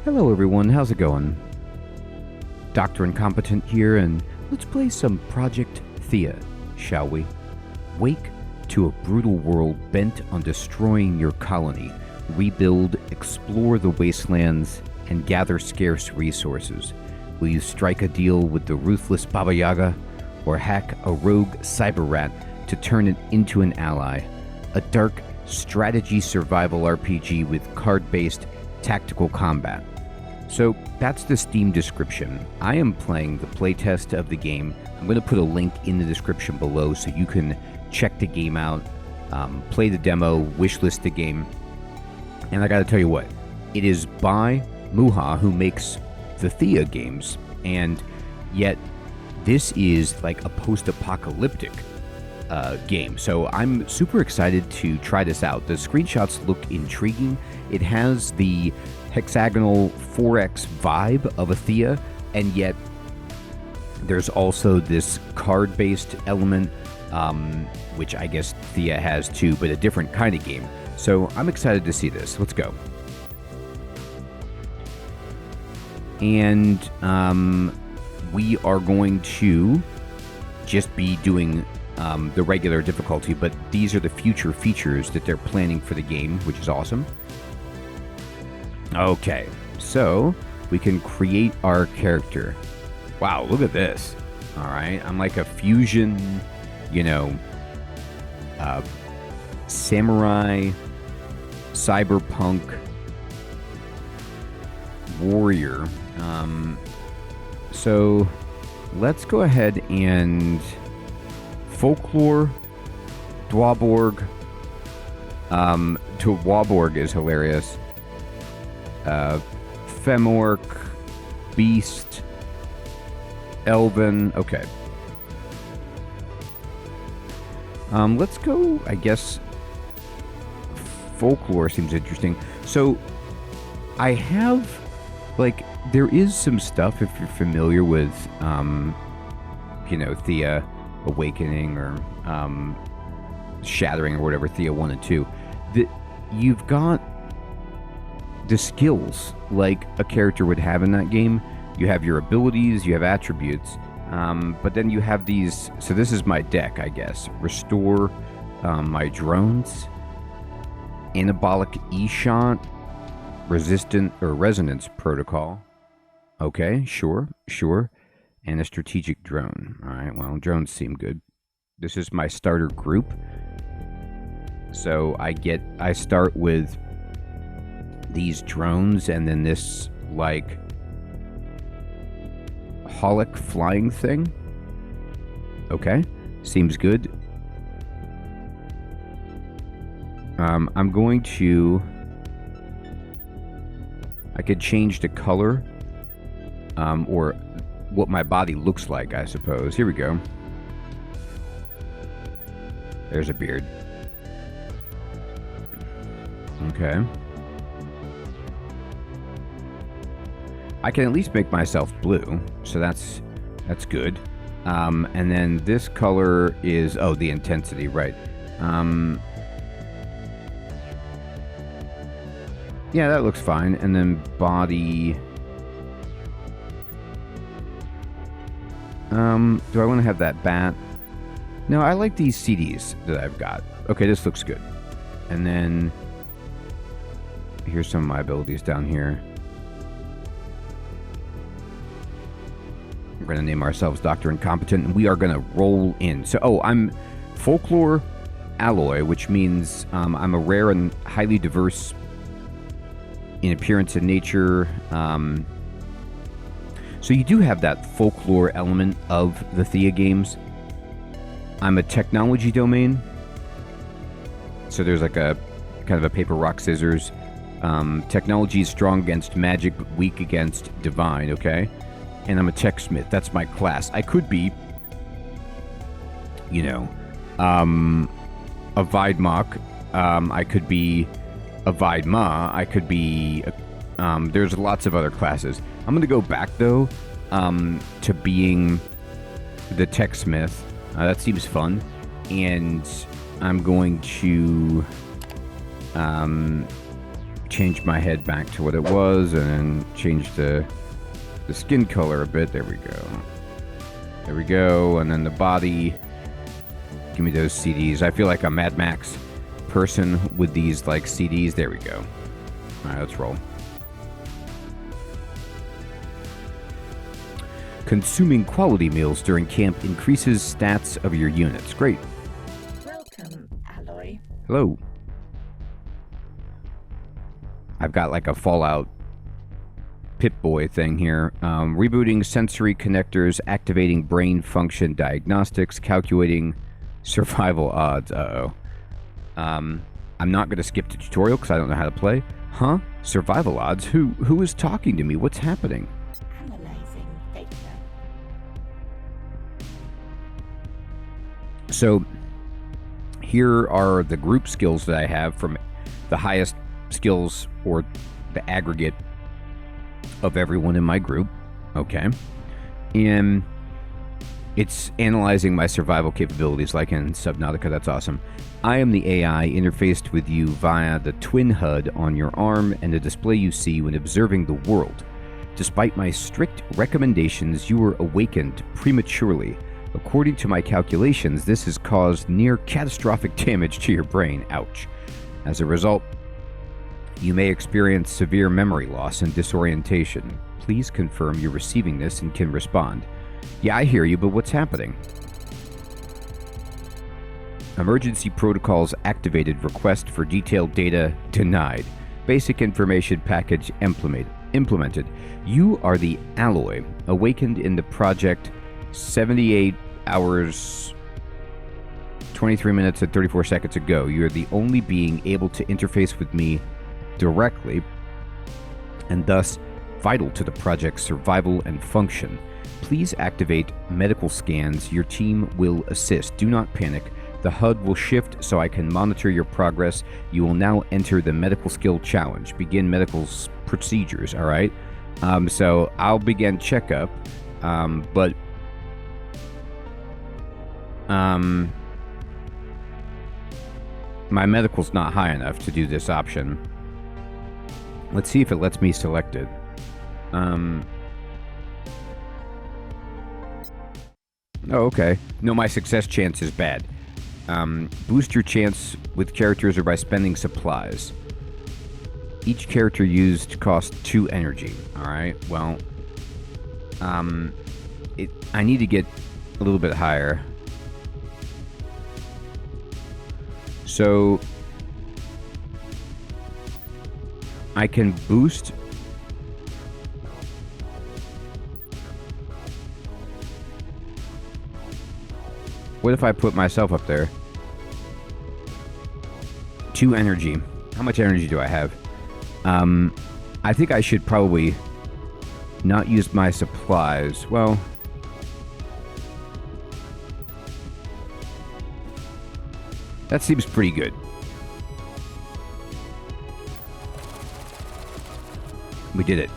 Hello everyone, how's it going? Dr. Incompetent here, and let's play some Project Thea, shall we? Wake to a brutal world bent on destroying your colony. Rebuild, explore the Wastelands, and gather scarce resources. Will you strike a deal with the ruthless Baba Yaga, or hack a rogue cyber rat to turn it into an ally? A dark strategy survival RPG with card-based tactical combat. So that's the Steam description. I am playing the playtest of the game. I'm going to put a link in the description below so you can check the game out, play the demo, wishlist the game. And I got to tell you what, it is by Muha, who makes the Thea games, and yet this is like a post-apocalyptic game. So I'm super excited to try this out. The screenshots look intriguing. It has the hexagonal 4X vibe of a Thea, and yet there's also this card-based element, which I guess Thea has too, but a different kind of game. So I'm excited to see this. Let's go. And we are going to just be doing the regular difficulty, but these are the future features that they're planning for the game, which is awesome. Okay, so we can create our character. Wow, look at this. All right, I'm like a fusion, samurai, cyberpunk, warrior. So let's go ahead and folklore, Dwaborg. Dwaborg is hilarious. Femorc, beast, elven. Okay. Let's go, I guess, folklore seems interesting. So I have, like, there is some stuff, if you're familiar with, Thea Awakening or Shattering or whatever, Thea 1 and 2, that you've got the skills like a character would have in that game. You have your abilities, you have attributes, but then you have these. So this is my deck, I guess. Restore my drones, anabolic e-shot, resistant or resonance protocol. Okay, sure. And a strategic drone. All right, well, drones seem good. This is my starter group. So I start with these drones, and then this, like, holic flying thing. Okay, seems good. I'm going to... I could change the color, or what my body looks like, I suppose. Here we go. There's a beard. Okay. I can at least make myself blue, so that's good. And then this color is, the intensity, right. Yeah, that looks fine. And then body. Do I want to have that bat? No, I like these CDs that I've got. Okay, this looks good. And then here's some of my abilities down here. We're going to name ourselves Dr. Incompetent, and we are going to roll in. So, I'm Folklore Alloy, which means I'm a rare and highly diverse in appearance and nature. So you do have that folklore element of the Thea games. I'm a technology domain. So there's like a kind of a paper, rock, scissors. Technology is strong against magic, but weak against divine, okay? And I'm a techsmith. That's my class. I could be, a Vidmok. I could be a Vidma. I could be... there's lots of other classes. I'm going to go back, though, to being the techsmith. That seems fun. And I'm going to change my head back to what it was and then change the skin color a bit. There we go. There we go. And then the body. Give me those CDs. I feel like a Mad Max person with these like CDs. There we go. All right, let's roll. Consuming quality meals during camp increases stats of your units. Great. Welcome, Alloy. Hello. I've got like a Fallout Pip-Boy thing here. Rebooting sensory connectors, activating brain function diagnostics, calculating survival odds. Uh-oh. I'm not going to skip the tutorial because I don't know how to play. Huh? Survival odds? Who is talking to me? What's happening? Analyzing data. So, here are the group skills that I have from the highest skills or the aggregate of everyone in my group. Okay. And it's analyzing my survival capabilities like in Subnautica. That's awesome. I am the AI interfaced with you via the twin HUD on your arm and the display you see when observing the world. Despite my strict recommendations, you were awakened prematurely. According to my calculations, this has caused near catastrophic damage to your brain. Ouch. As a result, you may experience severe memory loss and disorientation. Please confirm you're receiving this and can respond. Yeah, I hear you, but what's happening? Emergency protocols activated. Request for detailed data denied. Basic information package implemented. You are the Alloy, awakened in the project 78 hours, 23 minutes and 34 seconds ago. You are the only being able to interface with me directly, and thus vital to the project's survival and function. Please activate medical scans. Your team will assist. Do not panic. The HUD will shift so I can monitor your progress. You will now enter the medical skill challenge. Begin medical procedures, all right? So I'll begin checkup, but my medical's not high enough to do this option. Let's see if it lets me select it. Oh, okay. No, my success chance is bad. Boost your chance with characters or by spending supplies. Each character used costs 2 energy. Alright, well... I need to get a little bit higher. So... I can boost... What if I put myself up there? 2 energy. How much energy do I have? I think I should probably not use my supplies. Well... That seems pretty good. We did it.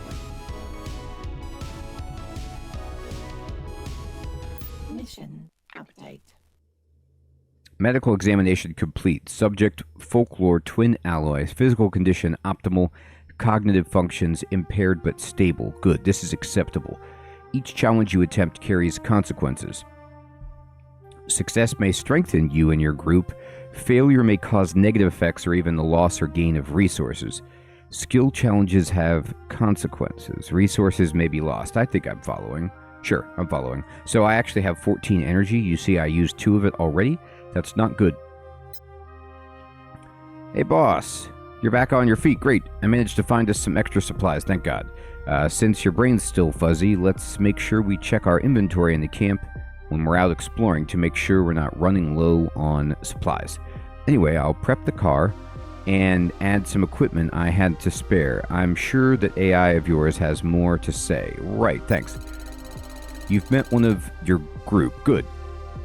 Mission update. Medical examination complete. Subject, folklore, twin alloys. Physical condition, optimal. Cognitive functions, impaired but stable. Good. This is acceptable. Each challenge you attempt carries consequences. Success may strengthen you and your group. Failure may cause negative effects or even the loss or gain of resources. Skill challenges have consequences. Resources may be lost. I think I'm following. Sure, I'm following. So I actually have 14 energy. You see I used 2 of it already. That's not good. Hey, boss. You're back on your feet. Great. I managed to find us some extra supplies. Thank God. Since your brain's still fuzzy, let's make sure we check our inventory in the camp when we're out exploring to make sure we're not running low on supplies. Anyway, I'll prep the car and add some equipment I had to spare. I'm sure that AI of yours has more to say. Right, thanks. You've met one of your group. Good.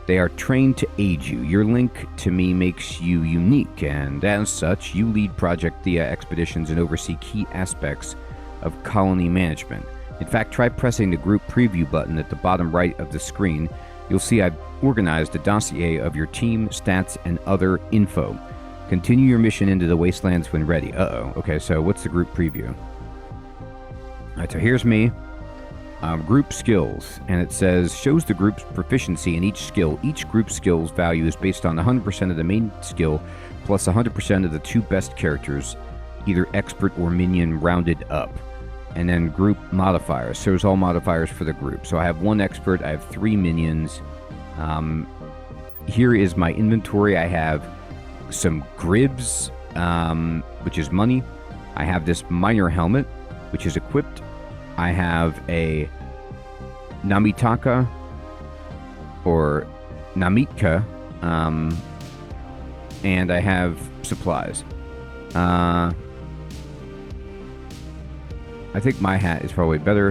They are trained to aid you. Your link to me makes you unique, and as such, you lead Project Thea expeditions and oversee key aspects of colony management. In fact, try pressing the group preview button at the bottom right of the screen. You'll see I've organized a dossier of your team, stats, and other info. Continue your mission into the Wastelands when ready. Uh-oh. Okay, so what's the group preview? Alright, so here's me. Group skills, and it says shows the group's proficiency in each skill. Each group skills value is based on 100% of the main skill plus 100% of the 2 best characters, either expert or minion rounded up. And then group modifiers shows all modifiers for the group. So I have 1 expert, I have 3 minions. Here is my inventory. I have some gribs, which is money. I have this miner helmet, which is equipped. I have a Namitaka or Namitka, and I have supplies. I think my hat is probably better.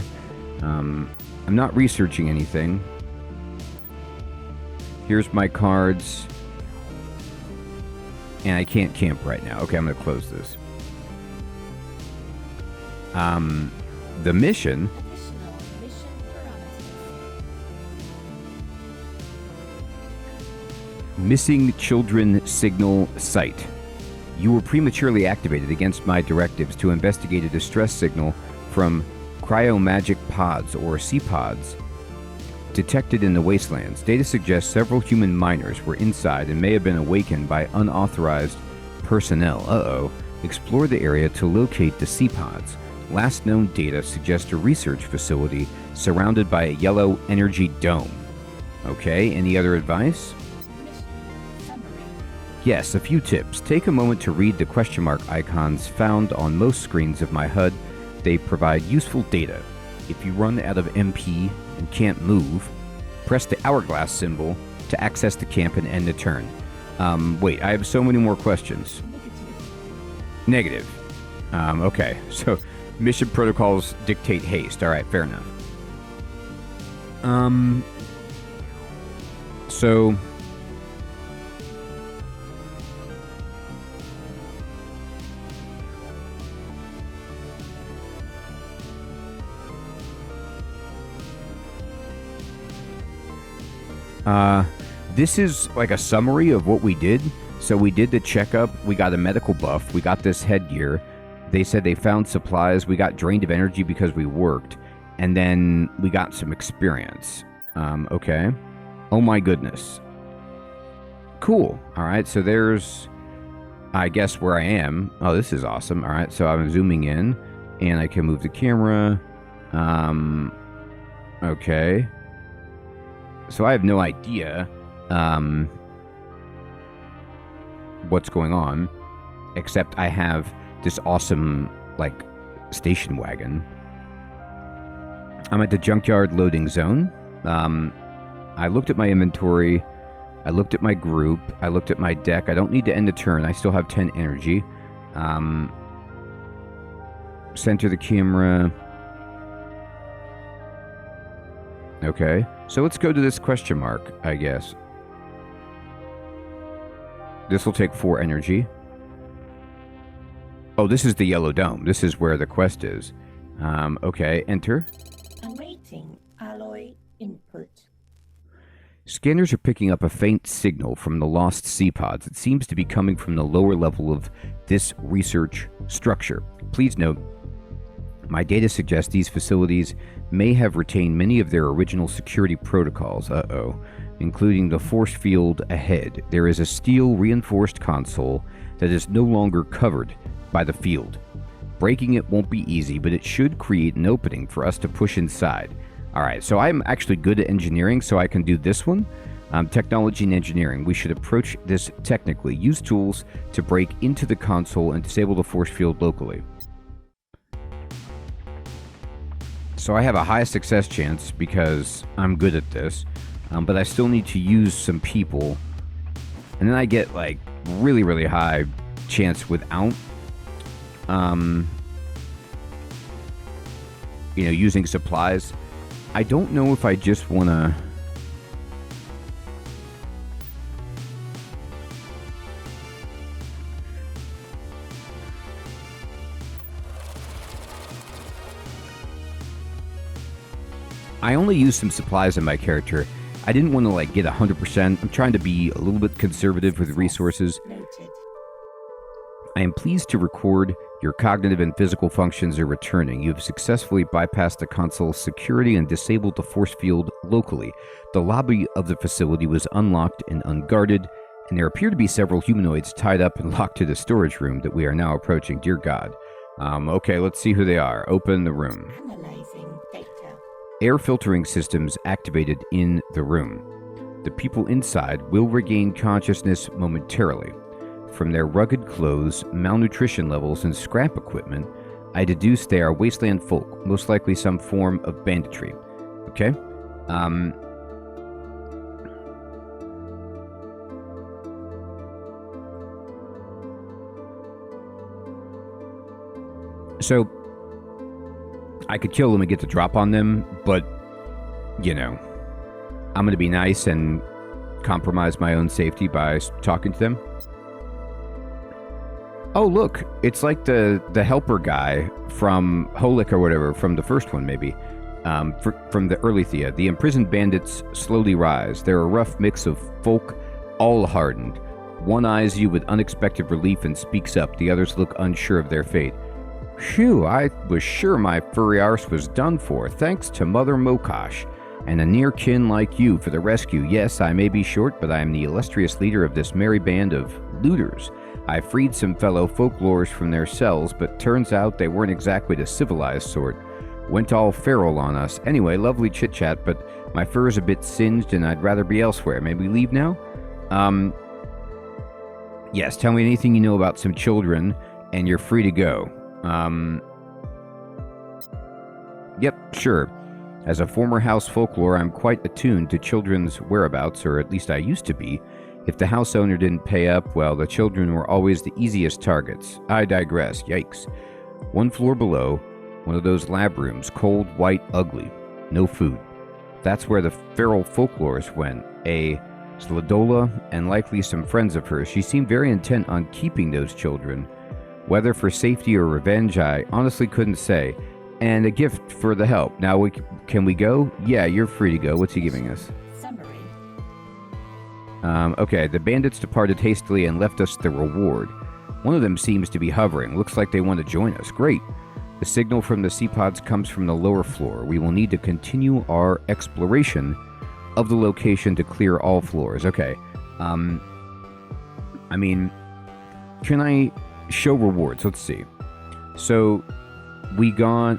I'm not researching anything. Here's my cards. And I can't camp right now. Okay, I'm going to close this. The mission... Additional mission parameters. Missing children signal site. You were prematurely activated against my directives to investigate a distress signal from cryomagic pods or C-pods detected in the Wastelands. Data suggests several human miners were inside and may have been awakened by unauthorized personnel. Uh-oh. Explore the area to locate the C-pods. Last known data suggests a research facility surrounded by a yellow energy dome. Okay, any other advice? Mission summary. Yes, a few tips. Take a moment to read the question mark icons found on most screens of my HUD. They provide useful data. If you run out of MP and can't move, press the hourglass symbol to access the camp and end the turn. Wait, I have so many more questions. Negative. Negative. Okay, so mission protocols dictate haste. All right, fair enough. So... this is like a summary of what we did. So we did the checkup, we got a medical buff, we got this headgear. They said they found supplies, we got drained of energy because we worked, and then we got some experience. Okay. Oh my goodness. Cool. Alright, so there's, I guess, where I am. Oh, this is awesome. Alright, so I'm zooming in, and I can move the camera. Okay. So I have no idea what's going on, except I have this awesome, like, station wagon. I'm at the junkyard loading zone. I looked at my inventory. I looked at my group. I looked at my deck. I don't need to end the turn. I still have 10 energy. Center the camera. Okay. So let's go to this question mark, I guess. This will take 4 energy. Oh, this is the yellow dome. This is where the quest is. Okay, enter. Awaiting alloy input. Scanners are picking up a faint signal from the lost C-pods. It seems to be coming from the lower level of this research structure. Please note, my data suggests these facilities may have retained many of their original security protocols, including the force field ahead. There is a steel reinforced console that is no longer covered by the field. Breaking it won't be easy, but it should create an opening for us to push inside. Alright, so I'm actually good at engineering, so I can do this one. Technology and engineering. We should approach this technically. Use tools to break into the console and disable the force field locally. So I have a high success chance because I'm good at this, but I still need to use some people, and then I get like really, really high chance without, using supplies. I don't know if I just want to... I only used some supplies in my character. I didn't want to, like, get 100%. I'm trying to be a little bit conservative with resources. Noted. I am pleased to record your cognitive and physical functions are returning. You have successfully bypassed the console's security and disabled the force field locally. The lobby of the facility was unlocked and unguarded, and there appear to be several humanoids tied up and locked to the storage room that we are now approaching. Dear God. Okay, let's see who they are. Open the room. Analyzing data. Air filtering systems activated in the room. The people inside will regain consciousness momentarily. From their rugged clothes, malnutrition levels, and scrap equipment, I deduce they are wasteland folk, most likely some form of banditry. Okay? So, I could kill them and get the drop on them, but, you know, I'm going to be nice and compromise my own safety by talking to them. Oh, look, it's like the helper guy from Holik or whatever, from the first one, maybe, from the early Thea. The imprisoned bandits slowly rise. They're a rough mix of folk, all hardened. One eyes you with unexpected relief and speaks up. The others look unsure of their fate. Phew, I was sure my furry arse was done for, thanks to Mother Mokosh, and a near kin like you for the rescue. Yes, I may be short, but I am the illustrious leader of this merry band of looters. I freed some fellow folklores from their cells, but turns out they weren't exactly the civilized sort. Went all feral on us. Anyway, lovely chit-chat, but my fur is a bit singed and I'd rather be elsewhere. May we leave now? Yes, tell me anything you know about some children, and you're free to go. Yep, sure. As a former house folklore, I'm quite attuned to children's whereabouts, or at least I used to be. If the house owner didn't pay up, well, the children were always the easiest targets. I digress. Yikes. 1 floor below, one of those lab rooms, cold, white, ugly. No food. That's where the feral folklorist went. A Sladola and likely some friends of hers. She seemed very intent on keeping those children. Whether for safety or revenge, I honestly couldn't say. And a gift for the help. Now, can we go? Yeah, you're free to go. What's he giving us? Summary. Okay, the bandits departed hastily and left us the reward. One of them seems to be hovering. Looks like they want to join us. Great. The signal from the C-pods comes from the lower floor. We will need to continue our exploration of the location to clear all floors. Okay. I mean, can I show rewards? Let's see. So, we got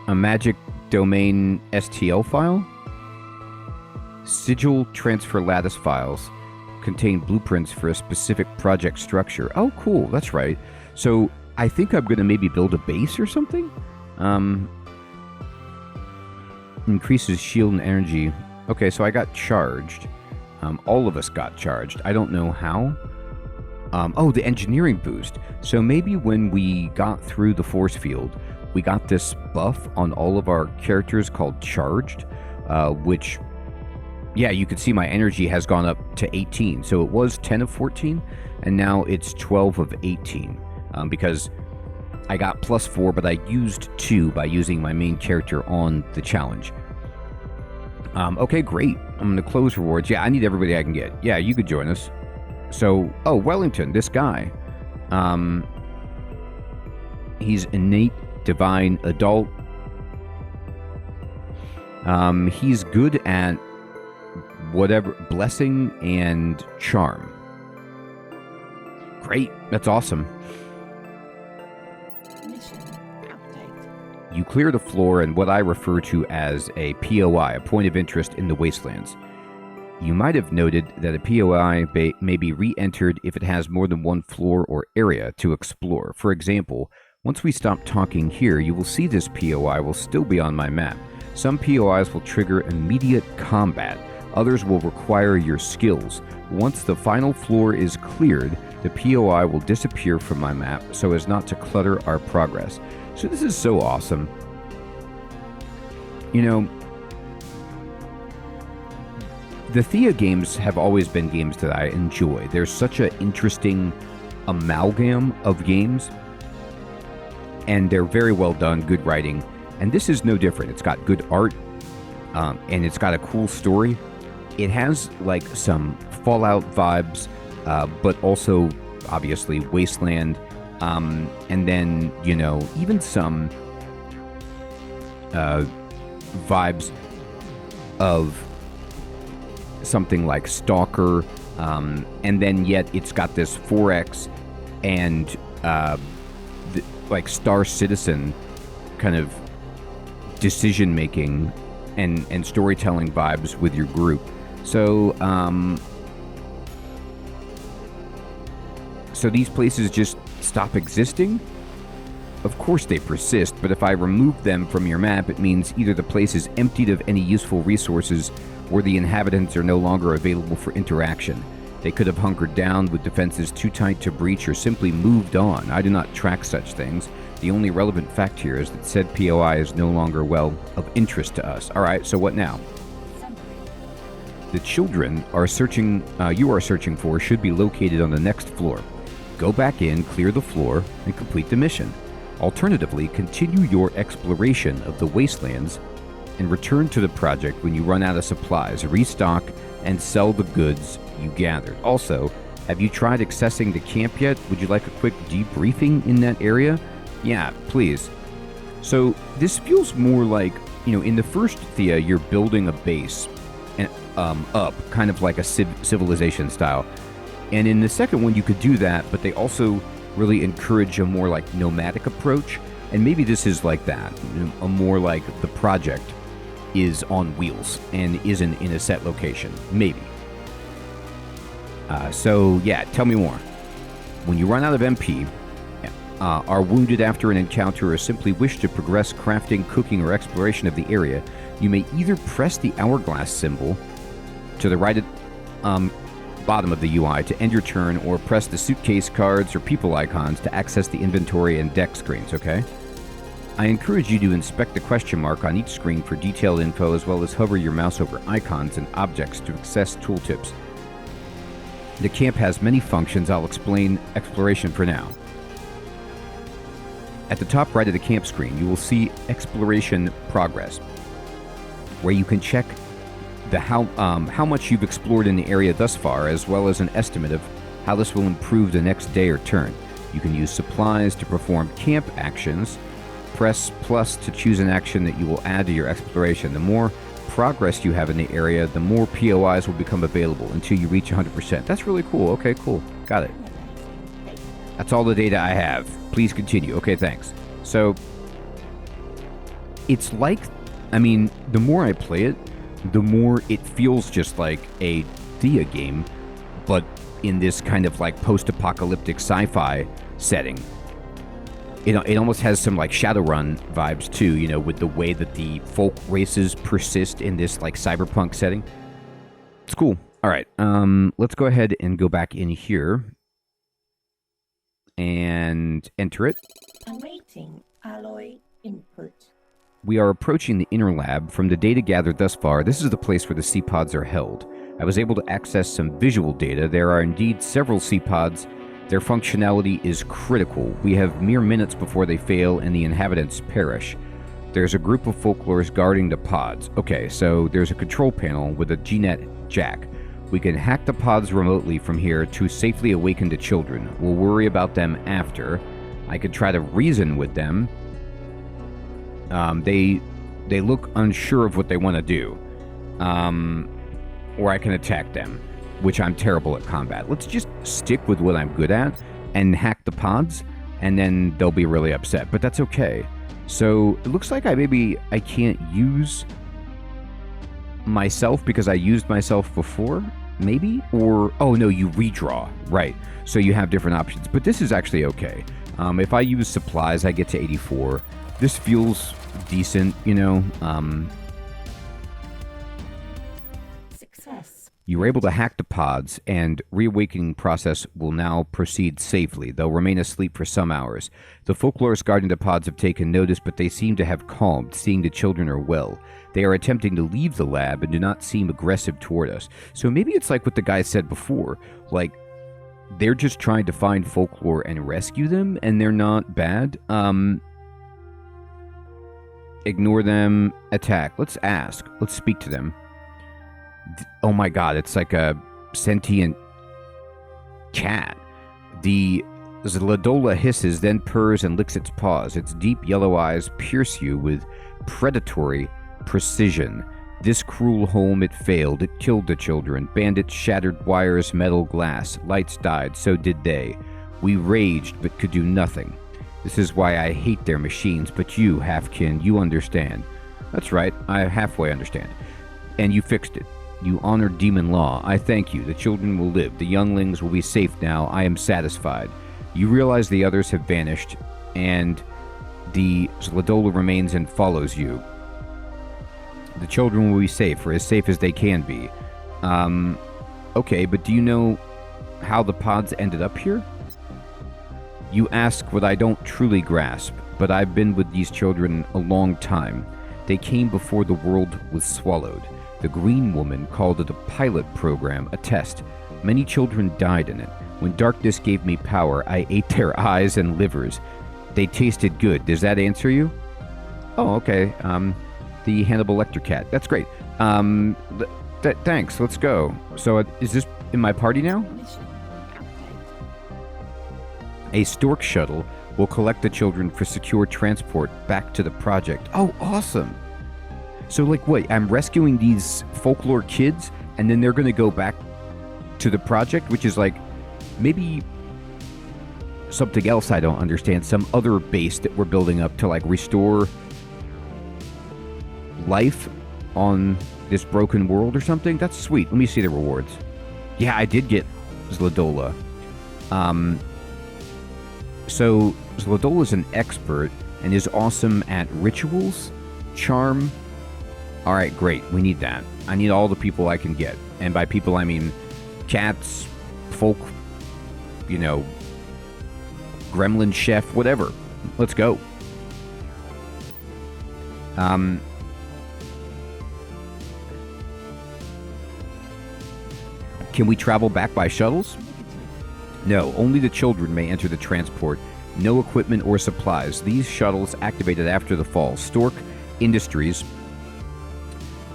a magic domain STL file. Sigil transfer lattice files contain blueprints for a specific project structure. Oh, cool. That's right. So I think I'm going to maybe build a base or something. Increases shield and energy. Okay, so I got charged. All of us got charged. I don't know how. Oh, the engineering boost. So maybe when we got through the force field, we got this buff on all of our characters called charged, which... yeah, you can see my energy has gone up to 18. So it was 10 of 14, and now it's 12 of 18. Because I got +4, but I used 2 by using my main character on the challenge. Okay, great. I'm going to close rewards. Yeah, I need everybody I can get. Yeah, you could join us. So, oh, Wellington, this guy. He's innate, divine, adult. He's good at whatever, blessing and charm. Great, that's awesome. Mission update. You clear the floor in what I refer to as a POI, a point of interest in the Wastelands. You might have noted that a POI may be re-entered if it has more than one floor or area to explore. For example, once we stop talking here, you will see this POI will still be on my map. Some POIs will trigger immediate combat. Others will require your skills. Once the final floor is cleared, the POI will disappear from my map so as not to clutter our progress. So this is so awesome. You know, the Thea games have always been games that I enjoy. There's such an interesting amalgam of games, and they're very well done, good writing. And this is no different. It's got good art, and it's got a cool story. It has like some Fallout vibes, but also obviously Wasteland, and then, you know, even some vibes of something like Stalker, and then yet it's got this 4X and like Star Citizen kind of decision making and storytelling vibes with your group. So so these places just stop existing? Of course they persist, but if I remove them from your map, it means either the place is emptied of any useful resources or the inhabitants are no longer available for interaction. They could have hunkered down with defenses too tight to breach or simply moved on. I do not track such things. The only relevant fact here is that said POI is no longer, well, of interest to us. Alright, so what now? The children you are searching for should be located on the next floor. Go back in, clear the floor, and complete the mission. Alternatively, continue your exploration of the Wastelands and return to the project when you run out of supplies, restock, and sell the goods you gathered. Also, have you tried accessing the camp yet? Would you like a quick debriefing in that area? Yeah, please. So this feels more like, you know, in the first Thea, you're building a base and up, kind of like a civilization style. And in the second one, you could do that, but they also really encourage a more like nomadic approach. And maybe this is like that, a more like the project is on wheels and isn't in a set location. Maybe. So yeah, tell me more. When you run out of MP, are wounded after an encounter, or simply wish to progress crafting, cooking, or exploration of the area, you may either press the hourglass symbol to the right at bottom of the UI to end your turn, or press the suitcase cards or people icons to access the inventory and deck screens, okay? I encourage you to inspect the question mark on each screen for detailed info, as well as hover your mouse over icons and objects to access tooltips. The camp has many functions. I'll explain exploration for now. At the top right of the camp screen, you will see Exploration Progress, where you can check the how much you've explored in the area thus far, as well as an estimate of how this will improve the next day or turn. You can use supplies to perform camp actions. Press plus to choose an action that you will add to your exploration. The more progress you have in the area, the more POIs will become available until you reach 100%. That's really cool. Okay, cool. Got it. That's all the data I have. Please continue. Okay, thanks. So, it's like, I mean, the more I play it, the more it feels just like a Thea game, but in this kind of like post-apocalyptic sci-fi setting. It almost has some like Shadowrun vibes too, you know, with the way that the folk races persist in this like cyberpunk setting. It's cool. All right, let's go ahead and go back in here and enter it. Awaiting alloy input. We are approaching the inner lab. From the data gathered thus far, this is the place where the C-pods are held. I was able to access some visual data. There are indeed several C-pods. Their functionality is critical. We have mere minutes before they fail and the inhabitants perish. There's a group of folklores guarding the pods. Okay, so there's a control panel with a GNet jack. We can hack the pods remotely from here to safely awaken the children. We'll worry about them after. I could try to reason with them. They look unsure of what they want to do. Or I can attack them, which I'm terrible at combat. Let's just stick with what I'm good at and hack the pods, and then they'll be really upset, but that's okay. So it looks like I can't use myself because I used myself before, maybe? Or, oh no, you redraw, right. So you have different options, but this is actually okay. If I use supplies, I get to 84. This feels decent, you know. Success. You were able to hack the pods, and reawakening process will now proceed safely. They'll remain asleep for some hours. The folklores guarding the pods have taken notice, but they seem to have calmed, seeing the children are well. They are attempting to leave the lab and do not seem aggressive toward us. So maybe it's like what the guy said before, like, they're just trying to find folklore and rescue them, and they're not bad. Ignore them. Attack. Let's ask. Let's speak to them. Oh my god, it's like a sentient cat. The Zladola hisses, then purrs and licks its paws. Its deep yellow eyes pierce you with predatory precision. This cruel home, it failed. It killed the children. Bandits shattered wires, metal, glass. Lights died, so did they. We raged, but could do nothing. This is why I hate their machines, but you, halfkin, you understand. That's right, I halfway understand. And you fixed it. You honored demon law. I thank you. The children will live. The younglings will be safe now. I am satisfied. You realize the others have vanished, and the Zladola remains and follows you. The children will be safe, or as safe as they can be. Okay, but do you know how the pods ended up here? You ask what I don't truly grasp, but I've been with these children a long time. They came before the world was swallowed. The Green Woman called it a pilot program, a test. Many children died in it. When darkness gave me power, I ate their eyes and livers. They tasted good. Does that answer you? Oh, okay. The Hannibal Lecter cat. That's great. Thanks. Let's go. So, is this in my party now? A stork shuttle will collect the children for secure transport back to the project. Oh, awesome. So, like, wait, I'm rescuing these folklore kids, and then they're going to go back to the project, which is like maybe something else I don't understand. Some other base that we're building up to, like, restore life on this broken world or something. That's sweet. Let me see the rewards. Yeah, I did get Zladola. So Zladola is an expert and is awesome at rituals, charm. All right, great. We need that. I need all the people I can get. And by people, I mean cats, folk, gremlin chef, whatever. Let's go. Can we travel back by shuttles? No, only the children may enter the transport. No equipment or supplies. These shuttles activated after the fall. Stork Industries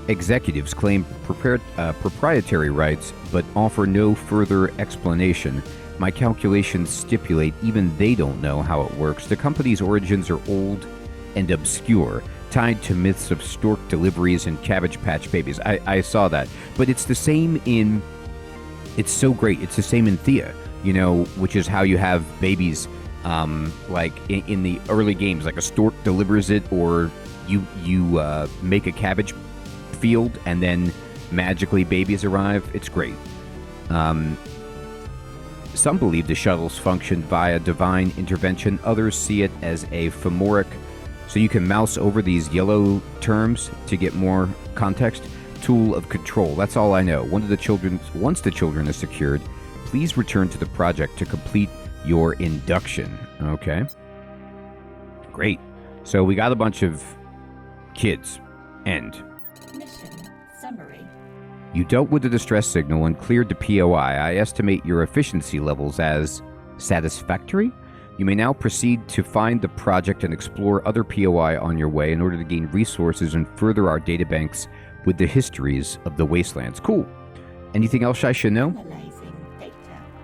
executives claim proprietary rights, but offer no further explanation. My calculations stipulate even they don't know how it works. The company's origins are old and obscure, tied to myths of stork deliveries and Cabbage Patch Babies. I saw that. But it's the same in... It's so great. It's the same in Thea, which is how you have babies, like in the early games, like a stork delivers it, or you make a cabbage field and then magically babies arrive. It's great. Some believe the shuttles function via divine intervention. Others see it as a phomoric, so you can mouse over these yellow terms to get more context. Tool of control. That's all I know. Once the children are secured, please return to the project to complete your induction. Okay. Great. So we got a bunch of kids. End. Mission summary. You dealt with the distress signal and cleared the POI. I estimate your efficiency levels as satisfactory. You may now proceed to find the project and explore other POI on your way in order to gain resources and further our databanks with the histories of the Wastelands. Cool. Anything else I should know? Analyzing data.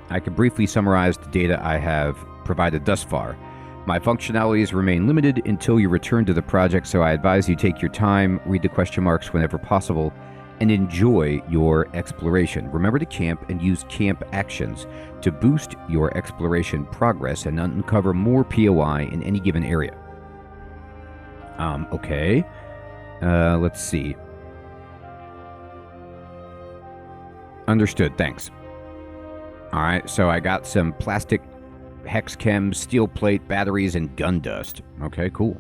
I can briefly summarize the data I have provided thus far. My functionalities remain limited until you return to the project, so I advise you take your time, read the question marks whenever possible, and enjoy your exploration. Remember to camp and use camp actions to boost your exploration progress and uncover more POI in any given area. Okay. Let's see. Understood, thanks. Alright, so I got some plastic hex chem, steel plate, batteries, and gun dust. Okay, cool.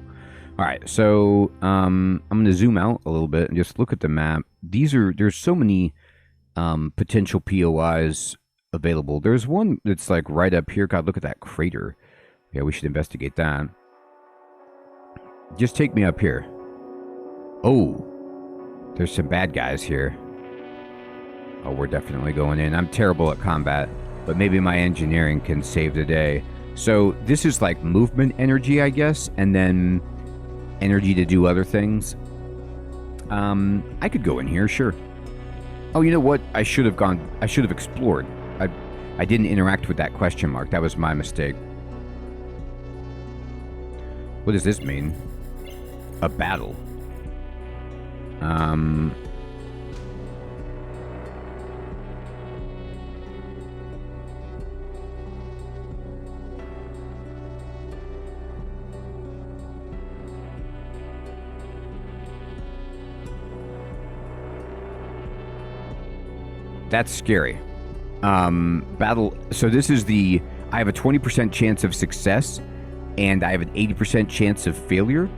Alright, so I'm going to zoom out a little bit and just look at the map. There's so many potential POIs available. There's one that's like right up here. God, look at that crater. Yeah, we should investigate that. Just take me up here. Oh, there's some bad guys here. Oh, we're definitely going in. I'm terrible at combat, but maybe my engineering can save the day. So this is like movement energy, I guess, and then energy to do other things. I could go in here, sure. Oh, you know what? I should have explored. I I didn't interact with that question mark. That was my mistake. What does this mean? A battle. That's scary. Battle. So this is the... I have a 20% chance of success, and I have an 80% chance of failure.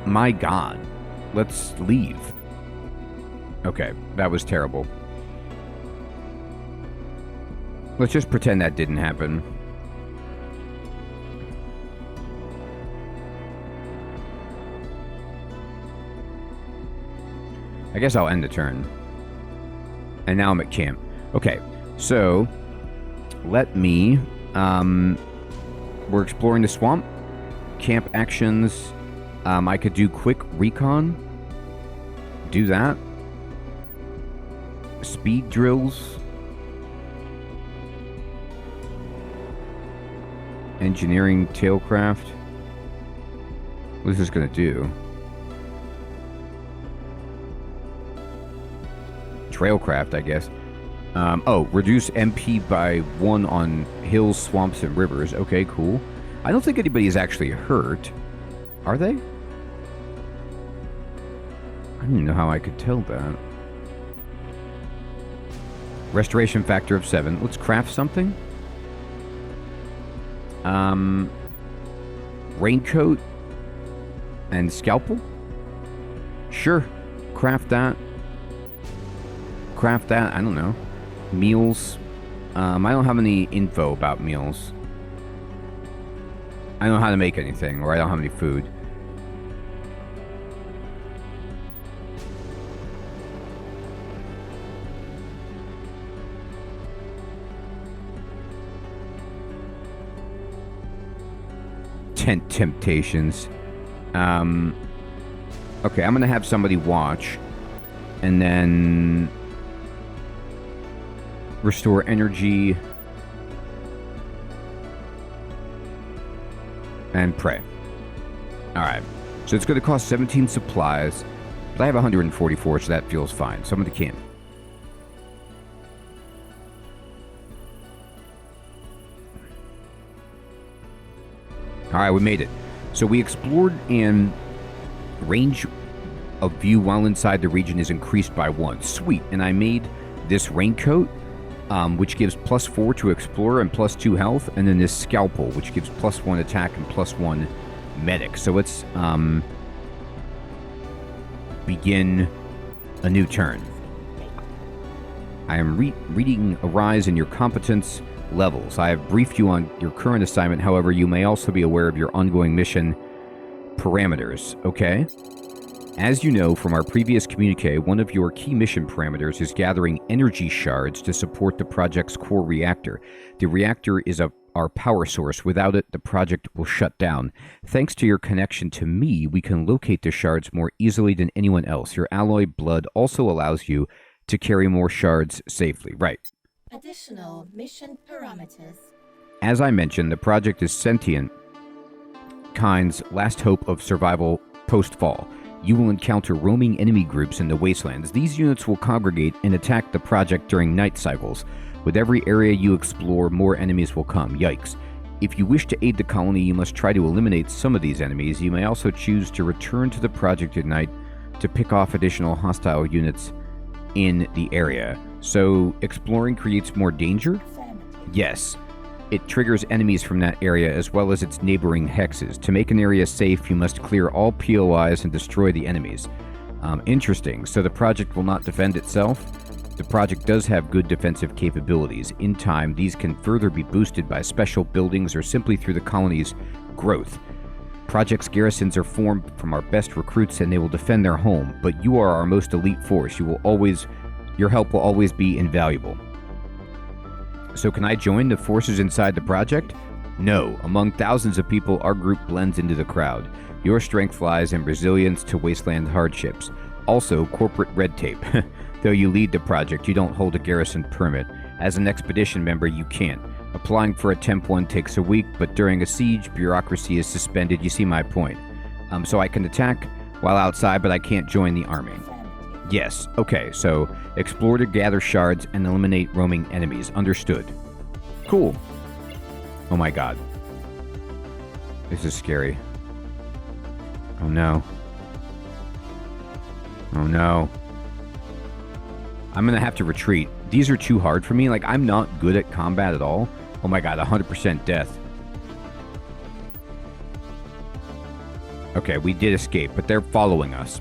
My God. Let's leave. Okay, that was terrible. Let's just pretend that didn't happen. I guess I'll end the turn. And now I'm at camp. Okay, so let me... we're exploring the swamp. Camp actions. I could do quick recon. Do that. Speed drills. Engineering tailcraft. What is this going to do? Trailcraft, I guess. Reduce MP by 1 on hills, swamps, and rivers. Okay, cool. I don't think anybody is actually hurt. Are they? I don't even know how I could tell that. Restoration factor of 7. Let's craft something. Raincoat and scalpel? Sure. Craft that. Craft that. I don't know. Meals. I don't have any info about meals. I don't know how to make anything, or I don't have any food. Tent temptations. Okay, I'm gonna have somebody watch, and then restore energy and pray. Alright, so it's going to cost 17 supplies, but I have 144, so that feels fine. So I'm going to camp. Alright, we made it. So we explored, and range of view while inside the region is increased by 1. Sweet, and I made this raincoat, which gives +4 to explorer and +2 health, and then this scalpel, which gives +1 attack and +1 medic. So let's begin a new turn. I am reading a rise in your competence levels. I have briefed you on your current assignment. However, you may also be aware of your ongoing mission parameters. Okay? As you know from our previous communique, one of your key mission parameters is gathering energy shards to support the project's core reactor. The reactor is our power source. Without it, the project will shut down. Thanks to your connection to me, we can locate the shards more easily than anyone else. Your alloy blood also allows you to carry more shards safely. Right. Additional mission parameters. As I mentioned, the project is sentient kind's last hope of survival post-fall. You will encounter roaming enemy groups in the Wastelands. These units will congregate and attack the project during night cycles. With every area you explore, more enemies will come. Yikes. If you wish to aid the colony, you must try to eliminate some of these enemies. You may also choose to return to the project at night to pick off additional hostile units in the area. So, exploring creates more danger? Yes. It triggers enemies from that area as well as its neighboring hexes. To make an area safe, you must clear all POIs and destroy the enemies. Interesting. So the project will not defend itself? The project does have good defensive capabilities. In time, these can further be boosted by special buildings or simply through the colony's growth. Project's garrisons are formed from our best recruits and they will defend their home, but you are our most elite force. Your help will always be invaluable. So can I join the forces inside the project? No. Among thousands of people, our group blends into the crowd. Your strength lies in resilience to wasteland hardships. Also, corporate red tape. Though you lead the project, you don't hold a garrison permit. As an expedition member, you can't. Applying for a Temp 1 takes a week, but during a siege, bureaucracy is suspended. You see my point. So I can attack while outside, but I can't join the army. Yes, okay, so explore to gather shards and eliminate roaming enemies. Understood. Cool. Oh my god. This is scary. Oh no. Oh no. I'm gonna have to retreat. These are too hard for me. Like, I'm not good at combat at all. Oh my god, 100% death. Okay, we did escape, but they're following us.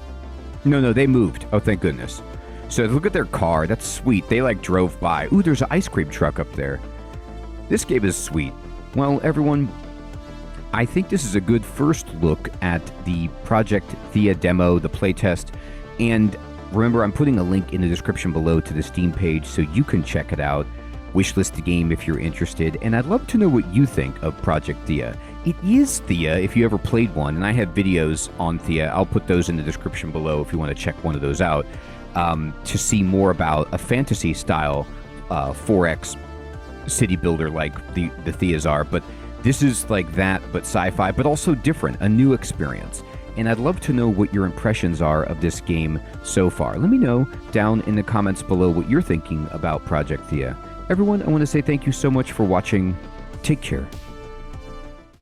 No, they moved. Oh, thank goodness. So look at their car. That's sweet. They, like, drove by. Ooh, there's an ice cream truck up there. This game is sweet. Well, everyone, I think this is a good first look at the Project Thea demo, the playtest, and remember, I'm putting a link in the description below to the Steam page so you can check it out. Wishlist the game if you're interested, and I'd love to know what you think of Project Thea. It is Thea if you ever played one, and I have videos on Thea. I'll put those in the description below if you want to check one of those out to see more about a fantasy-style 4X city builder like the Theas are. But this is like that, but sci-fi, but also different, a new experience. And I'd love to know what your impressions are of this game so far. Let me know down in the comments below what you're thinking about Project Thea. Everyone, I want to say thank you so much for watching. Take care.